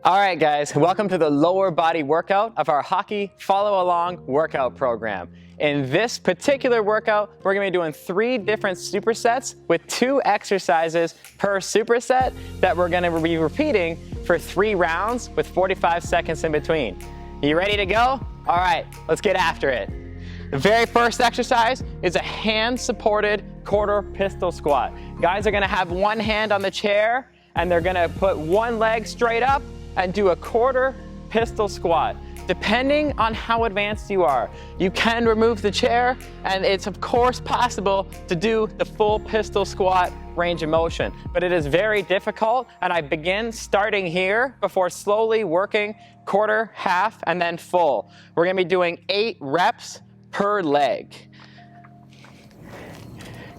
All right, guys, welcome to the lower body workout of our hockey follow-along workout program. In this particular workout, we're gonna be doing 3 different supersets with 2 exercises per superset that we're gonna be repeating for 3 rounds with 45 seconds in between. You ready to go? All right, let's get after it. The very first exercise is a hand-supported quarter pistol squat. Guys are gonna have one hand on the chair and they're gonna put one leg straight up and do a quarter pistol squat. Depending on how advanced you are, you can remove the chair, and it's of course possible to do the full pistol squat range of motion, but it is very difficult, and I begin starting here before slowly working quarter, half, and then full. We're gonna be doing 8 reps per leg.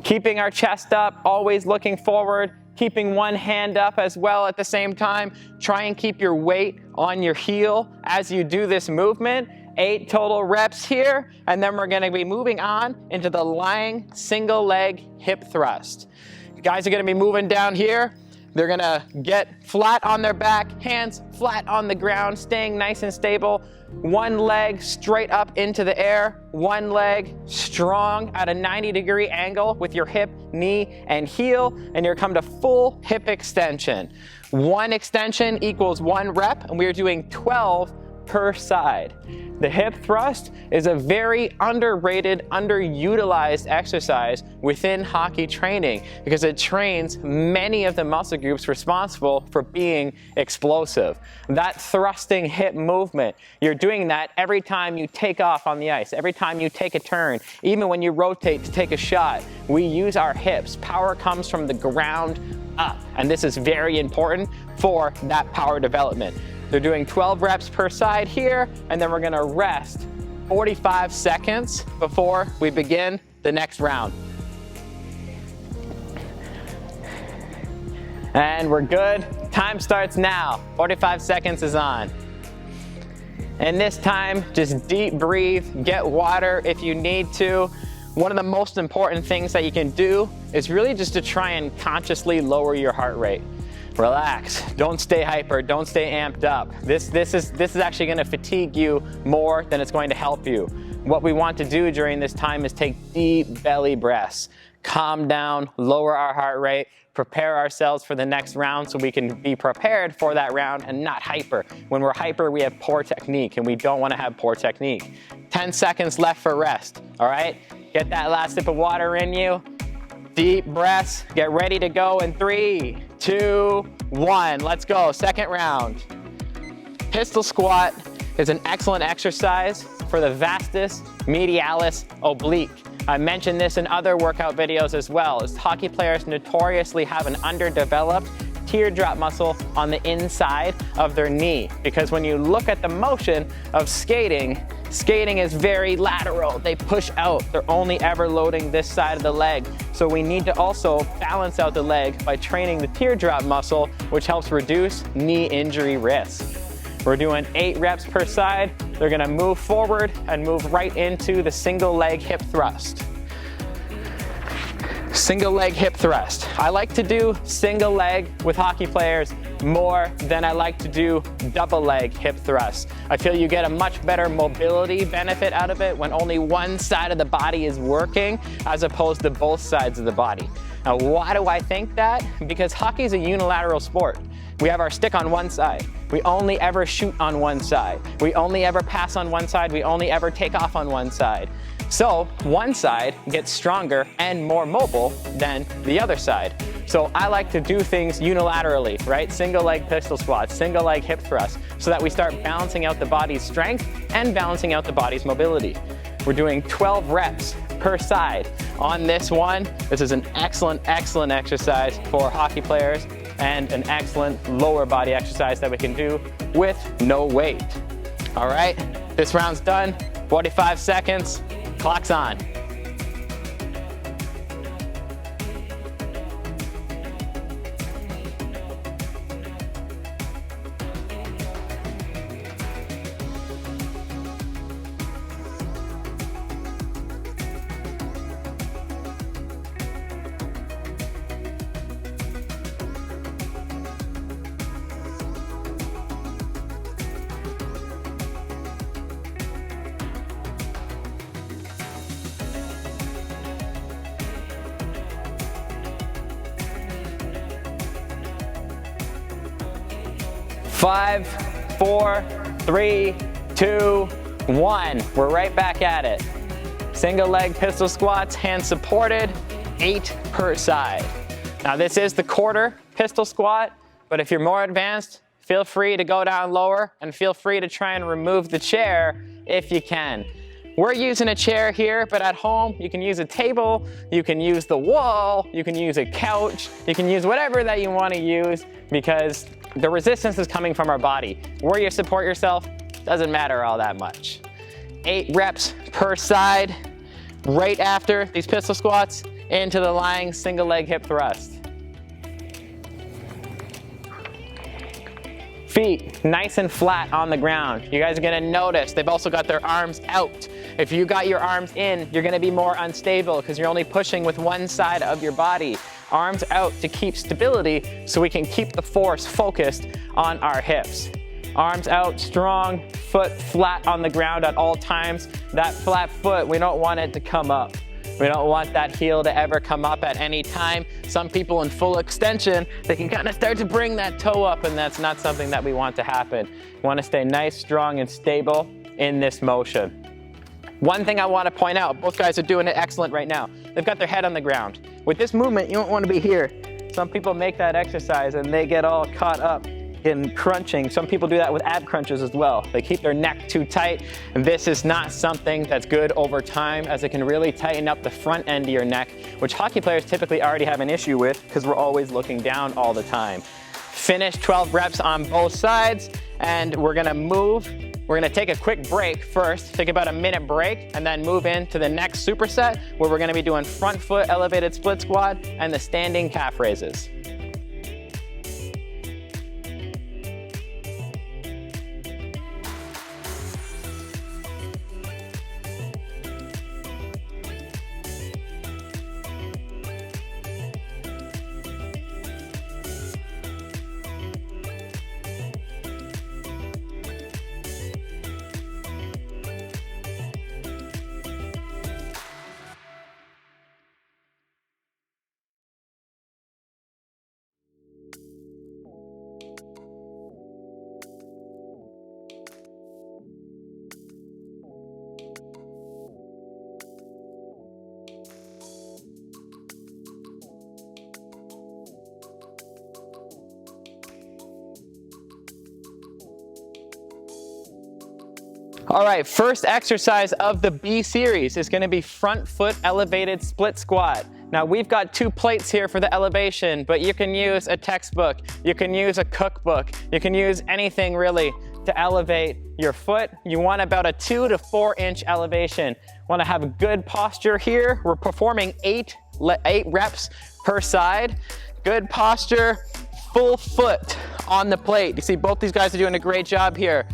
Keeping our chest up, always looking forward, keeping one hand up as well at the same time. Try and keep your weight on your heel as you do this movement. 8 total reps here, and then we're gonna be moving on into the lying single leg hip thrust. Guys are gonna be moving down here. They're gonna get flat on their back, hands flat on the ground, staying nice and stable. One leg straight up into the air, one leg strong at a 90-degree angle with your hip, knee, and heel, and you're come to full hip extension. 1 extension equals 1 rep, and we are doing 12 per side. The hip thrust is a very underrated, underutilized exercise within hockey training because it trains many of the muscle groups responsible for being explosive. That thrusting hip movement, you're doing that every time you take off on the ice, every time you take a turn, even when you rotate to take a shot. We use our hips. Power comes from the ground up, and this is very important for that power development. They're doing 12 reps per side here, and then we're gonna rest 45 seconds before we begin the next round. And we're good. Time starts now. 45 seconds is on. And this time, just deep breathe, get water if you need to. One of the most important things that you can do is really just to try and consciously lower your heart rate. Relax, don't stay hyper, don't stay amped up. This is actually gonna fatigue you more than it's going to help you. What we want to do during this time is take deep belly breaths, calm down, lower our heart rate, prepare ourselves for the next round so we can be prepared for that round and not hyper. When we're hyper, we have poor technique, and we don't wanna have poor technique. 10 seconds left for rest, all right? Get that last sip of water in you. Deep breaths, get ready to go in 3, 2, 1. Let's go, second round. Pistol squat is an excellent exercise for the vastus medialis oblique. I mentioned this in other workout videos as well, as hockey players notoriously have an underdeveloped teardrop muscle on the inside of their knee, because when you look at the motion of skating is very lateral. They push out. They're only ever loading this side of the leg. So we need to also balance out the leg by training the teardrop muscle, which helps reduce knee injury risk. We're doing 8 reps per side. They're gonna move forward and move right into the single leg hip thrust. Single leg hip thrust. I like to do single leg with hockey players more than I like to do double leg hip thrust. I feel you get a much better mobility benefit out of it when only one side of the body is working as opposed to both sides of the body. Now, why do I think that? Because hockey is a unilateral sport. We have our stick on one side. We only ever shoot on one side. We only ever pass on one side. We only ever take off on one side. So one side gets stronger and more mobile than the other side. So I like to do things unilaterally, right? Single leg pistol squats, single leg hip thrust, so that we start balancing out the body's strength and balancing out the body's mobility. We're doing 12 reps per side on this one. This is an excellent, excellent exercise for hockey players and an excellent lower body exercise that we can do with no weight. All right, this round's done, 45 seconds, clock's on. 5, 4, 3, 2, 1. We're right back at it. Single leg pistol squats, hands supported, 8 per side. Now this is the quarter pistol squat, but if you're more advanced, feel free to go down lower and feel free to try and remove the chair if you can. We're using a chair here, but at home you can use a table, you can use the wall, you can use a couch, you can use whatever that you want to use because the resistance is coming from our body. Where you support yourself doesn't matter all that much. 8 reps per side. Right after these pistol squats, into the lying single leg hip thrust. Feet nice and flat on the ground. You guys are gonna notice they've also got their arms out. If you got your arms in, you're gonna be more unstable because you're only pushing with one side of your body. Arms out to keep stability so we can keep the force focused on our hips. Arms out, strong, foot flat on the ground at all times. That flat foot, we don't want it to come up. We don't want that heel to ever come up at any time. Some people in full extension, they can kind of start to bring that toe up, and that's not something that we want to happen. We want to stay nice, strong, and stable in this motion. One thing I want to point out, both guys are doing it excellent right now. They've got their head on the ground. With this movement, you don't want to be here. Some people make that exercise and they get all caught up in crunching. Some people do that with ab crunches as well. They keep their neck too tight, and this is not something that's good over time as it can really tighten up the front end of your neck, which hockey players typically already have an issue with because we're always looking down all the time. Finish 12 reps on both sides, and we're gonna move. We're gonna take a quick break first, take about a minute break, and then move into the next superset where we're gonna be doing front foot elevated split squat and the standing calf raises. All right, first exercise of the B series is gonna be front foot elevated split squat. Now we've got 2 plates here for the elevation, but you can use a textbook, you can use a cookbook, you can use anything really to elevate your foot. You want about a 2 to 4 inch elevation. Want to have a good posture here. We're performing 8 reps per side. Good posture, full foot on the plate. You see both these guys are doing a great job here.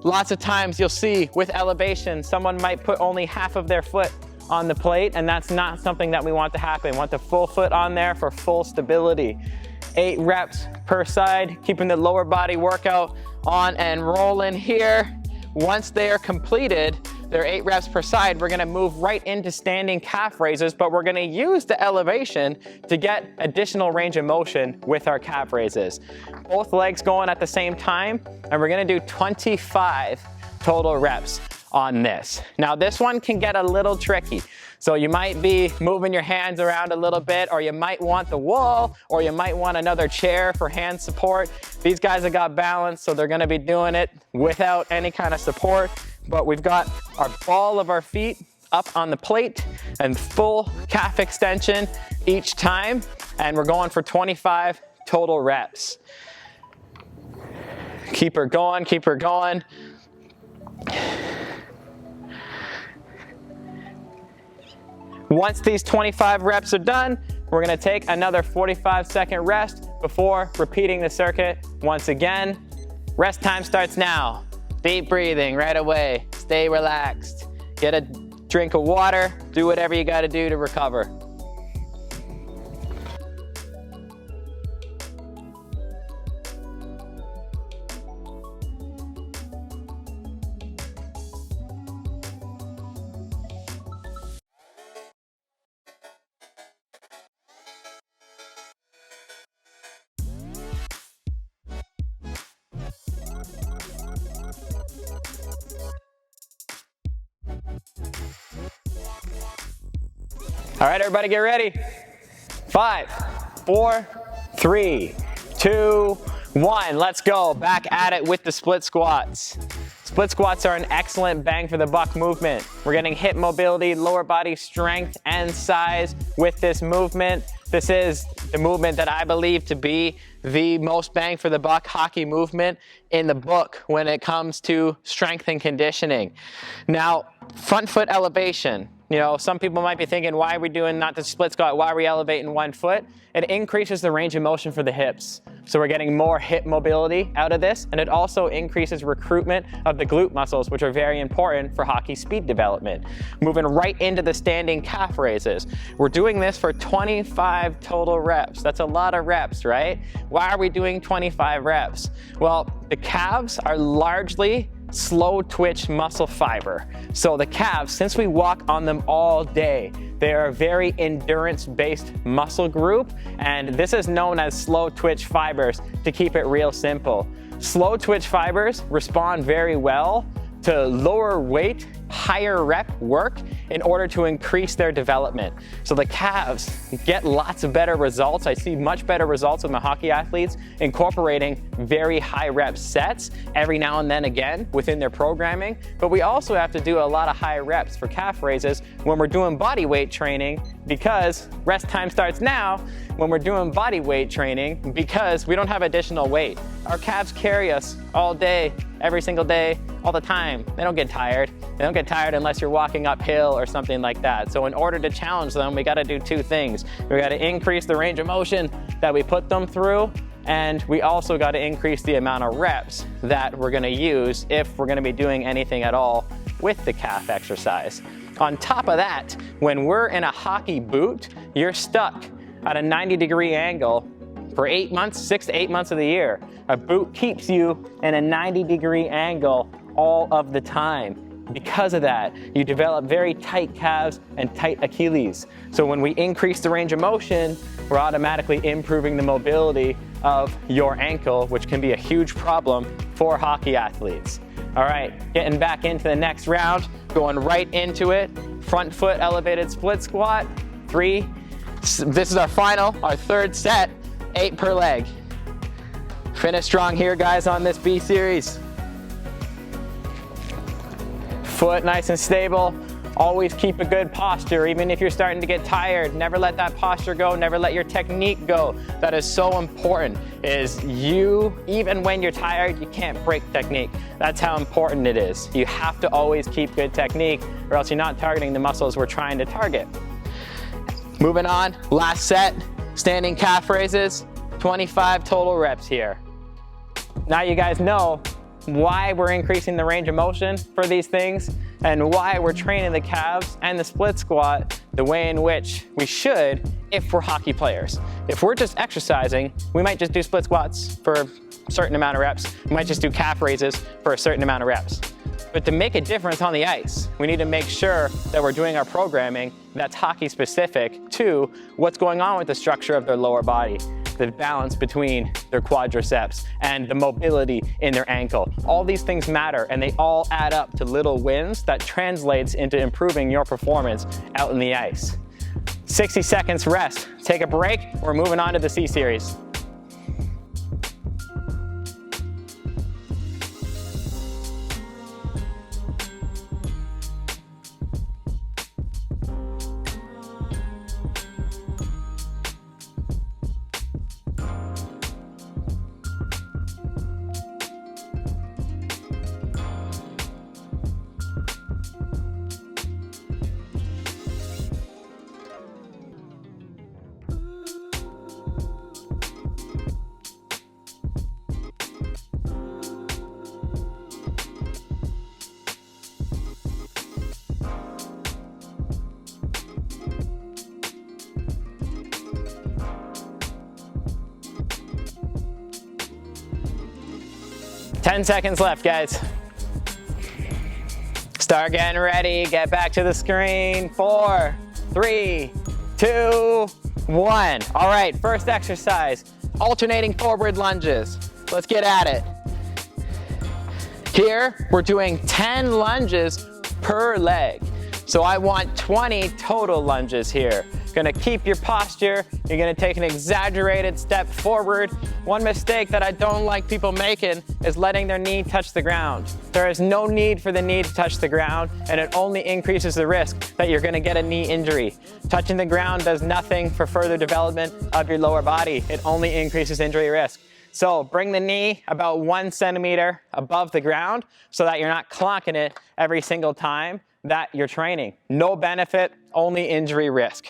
Lots of times you'll see with elevation, someone might put only half of their foot on the plate, and that's not something that we want to happen. We want the full foot on there for full stability. 8 reps per side, keeping the lower body workout on and rolling here. Once they are completed, they're 8 reps per side, we're gonna move right into standing calf raises, but we're gonna use the elevation to get additional range of motion with our calf raises. Both legs going at the same time, and we're gonna do 25 total reps on this. Now this one can get a little tricky. So you might be moving your hands around a little bit, or you might want the wall, or you might want another chair for hand support. These guys have got balance, so they're gonna be doing it without any kind of support. But we've got our ball of our feet up on the plate and full calf extension each time. And we're going for 25 total reps. Keep her going, keep her going. Once these 25 reps are done, we're gonna take another 45-second rest before repeating the circuit once again. Rest time starts now. Deep breathing right away. Stay relaxed. Get a drink of water. Do whatever you gotta do to recover. All right, everybody get ready. 5, 4, 3, 2, 1. Let's go. Back at it with the split squats. Split squats are an excellent bang for the buck movement. We're getting hip mobility, lower body strength, and size with this movement. This is the movement that I believe to be the most bang for the buck hockey movement in the book when it comes to strength and conditioning. Now, front foot elevation. You know, some people might be thinking, why are we doing not the split squat? Why are we elevating one foot? It increases the range of motion for the hips. So we're getting more hip mobility out of this, and it also increases recruitment of the glute muscles, which are very important for hockey speed development. Moving right into the standing calf raises. We're doing this for 25 total reps. That's a lot of reps, right? Why are we doing 25 reps? Well, the calves are largely slow twitch muscle fiber. So the calves, since we walk on them all day, they are a very endurance-based muscle group, and this is known as slow twitch fibers to keep it real simple. Slow twitch fibers respond very well to lower weight, higher rep work in order to increase their development. So the calves get lots of better results. I see much better results with my hockey athletes incorporating very high rep sets every now and then again within their programming. But we also have to do a lot of high reps for calf raises when we're doing body weight training, because rest time starts now when we're doing body weight training, because we don't have additional weight. Our calves carry us all day, every single day, all the time. They don't get tired. They don't get tired unless you're walking uphill or something like that. So in order to challenge them, we gotta do two things. We gotta increase the range of motion that we put them through, and we also gotta increase the amount of reps that we're gonna use if we're gonna be doing anything at all with the calf exercise. On top of that, when we're in a hockey boot, you're stuck at a 90-degree angle for 8 months, 6 to 8 months of the year. A boot keeps you in a 90-degree angle all of the time. Because of that, you develop very tight calves and tight Achilles. So when we increase the range of motion, we're automatically improving the mobility of your ankle, which can be a huge problem for hockey athletes. All right, getting back into the next round, going right into it. Front foot elevated split squat, 3. This is our final, our third set, 8 per leg. Finish strong here, guys, on this B series. Foot nice and stable. Always keep a good posture, even if you're starting to get tired. Never let that posture go, never let your technique go. That is so important, is even when you're tired, you can't break technique. That's how important it is. You have to always keep good technique, or else you're not targeting the muscles we're trying to target. Moving on, last set, standing calf raises, 25 total reps here. Now you guys know why we're increasing the range of motion for these things and why we're training the calves and the split squat the way in which we should if we're hockey players. If we're just exercising, we might just do split squats for a certain amount of reps. We might just do calf raises for a certain amount of reps. But to make a difference on the ice, we need to make sure that we're doing our programming that's hockey specific to what's going on with the structure of their lower body, the balance between their quadriceps and the mobility in their ankle. All these things matter, and they all add up to little wins that translates into improving your performance out in the ice. 60 seconds rest. Take a break. We're moving on to the C series. Ten seconds left, guys. Start getting ready. Get back to the screen. 4, 3, 2, 1. All right, first exercise, alternating forward lunges. Let's get at it. Here, we're doing 10 lunges per leg. So I want 20 total lunges here. Gonna keep your posture. You're gonna take an exaggerated step forward. One mistake that I don't like people making is letting their knee touch the ground. There is no need for the knee to touch the ground, and it only increases the risk that you're gonna get a knee injury. Touching the ground does nothing for further development of your lower body. It only increases injury risk. So bring the knee about 1 centimeter above the ground so that you're not clonking it every single time that you're training. No benefit, only injury risk.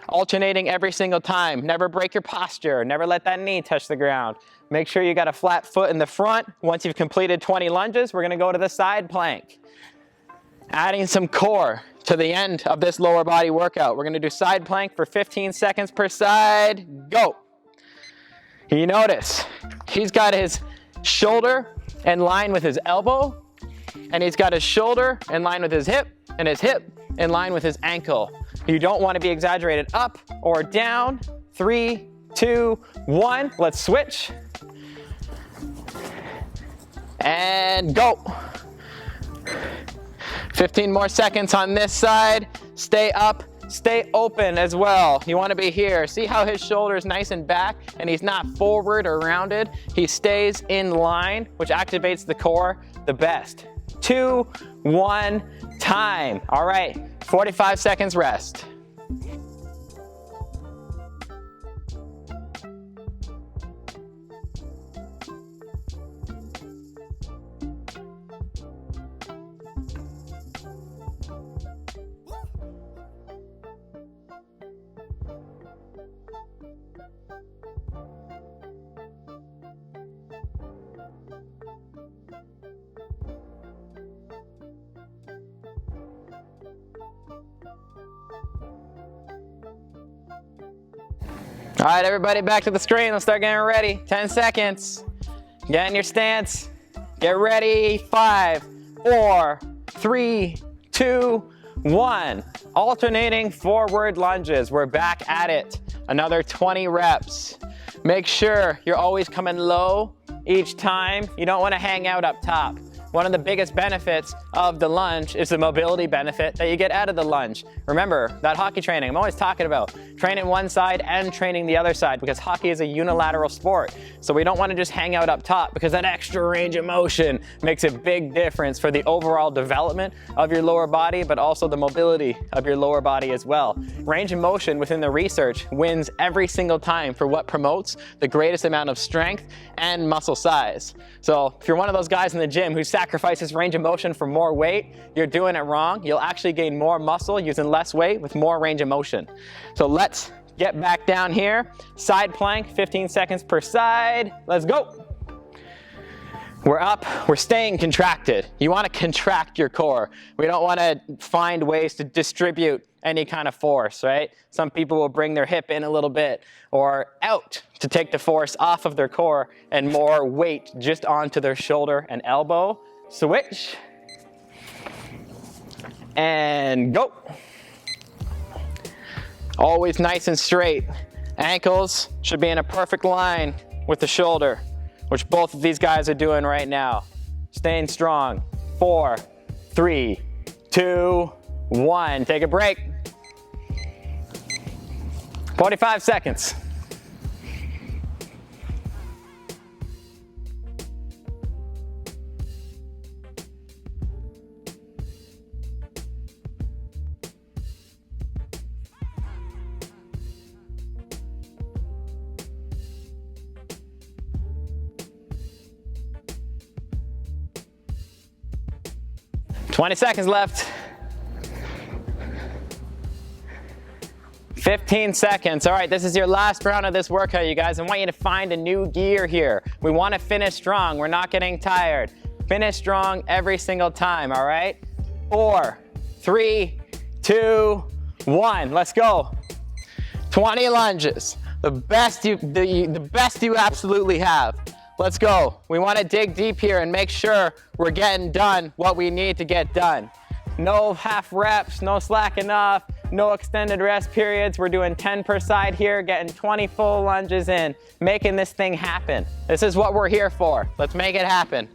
Alternating every single time. Never break your posture. Never let that knee touch the ground. Make sure you got a flat foot in the front. Once you've completed 20 lunges, we're gonna go to the side plank. Adding some core to the end of this lower body workout. We're gonna do side plank for 15 seconds per side. Go. You notice, he's got his shoulder in line with his elbow, and he's got his shoulder in line with his hip, and his hip in line with his ankle. You don't want to be exaggerated up or down. 3, 2, 1. Let's switch. And go. 15 more seconds on this side. Stay up, stay open as well. You want to be here. See how his shoulder is nice and back and he's not forward or rounded. He stays in line, which activates the core the best. 2, 1, time. All right, 45 seconds rest. All right, everybody back to the screen. Let's start getting ready. 10 seconds. Get in your stance. Get ready. 5, 4, 3, 2, 1. Alternating forward lunges. We're back at it. Another 20 reps. Make sure you're always coming low each time. You don't want to hang out up top. One of the biggest benefits of the lunge is the mobility benefit that you get out of the lunge. Remember, that hockey training, I'm always talking about training one side and training the other side because hockey is a unilateral sport. So we don't want to just hang out up top because that extra range of motion makes a big difference for the overall development of your lower body, but also the mobility of your lower body as well. Range of motion within the research wins every single time for what promotes the greatest amount of strength and muscle size. So if you're one of those guys in the gym who sacrifices range of motion for more weight, you're doing it wrong. You'll actually gain more muscle using less weight with more range of motion. So let's get back down here. Side plank, 15 seconds per side. Let's go. We're up, we're staying contracted. You want to contract your core. We don't want to find ways to distribute any kind of force, right? Some people will bring their hip in a little bit or out to take the force off of their core and more weight just onto their shoulder and elbow. Switch. And go. Always nice and straight. Ankles should be in a perfect line with the shoulder, which both of these guys are doing right now. Staying strong. 4, 3, 2, 1. Take a break. 45 seconds. Twenty seconds left. 15 seconds. All right, this is your last round of this workout, you guys. I want you to find a new gear here. We want to finish strong. We're not getting tired. Finish strong every single time, all right? 4, 3, 2, 1. Let's go. 20 lunges. The best you absolutely have. Let's go. We want to dig deep here and make sure we're getting done what we need to get done. No half reps, no slacking off, no extended rest periods. We're doing 10 per side here, getting 20 full lunges in, making this thing happen. This is what we're here for. Let's make it happen.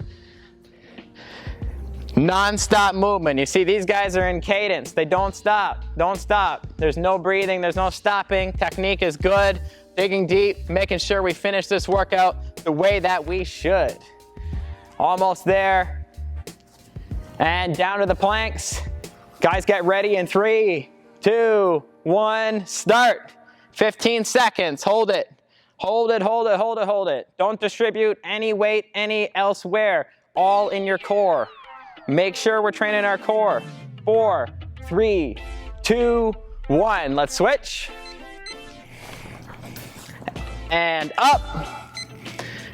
Non-stop movement. You see these guys are in cadence. They don't stop. Don't stop. There's no breathing. There's no stopping. Technique is good. Digging deep, making sure we finish this workout the way that we should. Almost there. And down to the planks. Guys, get ready in 3, 2, 1, start. 15 seconds. Hold it. Hold it, hold it, hold it, hold it. Don't distribute any weight any elsewhere. All in your core. Make sure we're training our core. 4, 3, 2, 1. Let's switch. And up.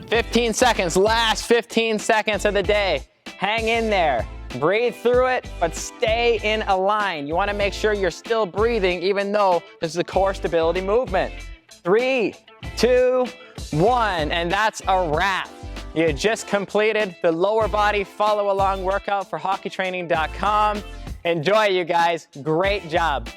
15 seconds. Last 15 seconds of the day. Hang in there. Breathe through it, but stay in a line. You want to make sure you're still breathing even though this is a core stability movement. 3, 2, 1. And that's a wrap. You just completed the lower body follow along workout for hockeytraining.com. Enjoy, you guys. Great job.